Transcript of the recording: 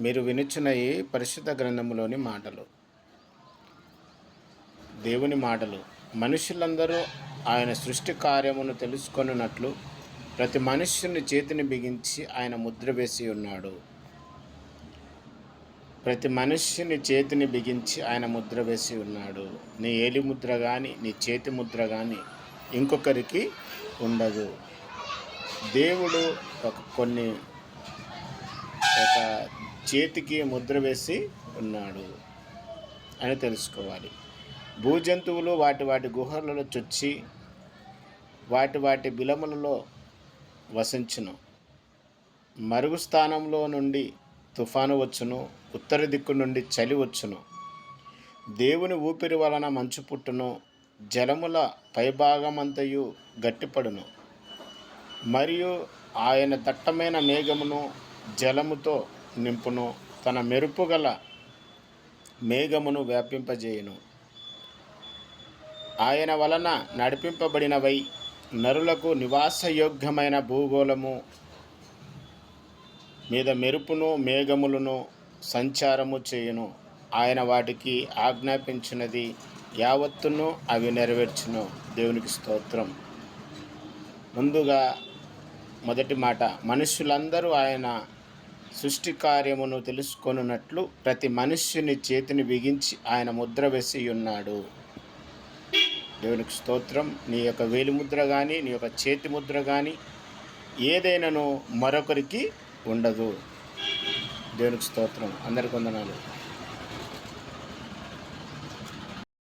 మీరు వినుచున్న ఈ పరిశుద్ధ గ్రంథములోని మాటలు, దేవుని మాటలు. మనుషులందరూ ఆయన సృష్టి కార్యమును తెలుసుకొనున్నట్లు ప్రతి మనుష్యుని చేతిని బిగించి ఆయన ముద్ర వేసి ఉన్నాడు. ప్రతి మనుష్యుని చేతిని బిగించి ఆయన ముద్ర వేసి ఉన్నాడు. నీ ఏలి ముద్ర కానీ, నీ చేతి ముద్ర కానీ ఇంకొకరికి ఉండదు. దేవుడు ఒక చేతికి ముద్ర వేసి ఉన్నాడు అని తెలుసుకోవాలి. భూజంతువులు వాటి గుహలలో చొచ్చి వాటి బిలములలో వసించును. మరుగు స్థానంలో నుండి తుఫాను వచ్చును, ఉత్తర దిక్కు నుండి చలి వచ్చును. దేవుని ఊపిరి వలన మంచు పుట్టును, జలముల పైభాగమంతయు గట్టిపడును. మరియు ఆయన దట్టమైన మేఘమును జలముతో నింపును, తన మెరుపుగల మేఘమును వ్యాపింపజేయును. ఆయన వలన నడిపింపబడినవై నరులకు నివాసయోగ్యమైన భూగోళము మీద మెరుపును మేఘములను సంచారము చేయును. ఆయన వాటికి ఆజ్ఞాపించినది యావత్తును అవి నెరవేర్చును. దేవునికి స్తోత్రం. ముందుగా మొదటి మాట, మనుష్యులందరూ ఆయన సృష్టి కార్యమును తెలుసుకొనున్నట్లు ప్రతి మనుష్యుని చేతిని బిగించి ఆయన ముద్ర వేసి ఉన్నాడు. దేవునికి స్తోత్రం. నీ యొక్క వేలి ముద్ర కానీ, నీ యొక్క చేతి ముద్ర కానీ ఏదైనాను మరొకరికి ఉండదు. దేవునికి స్తోత్రం. అందరికీ వందనాలు.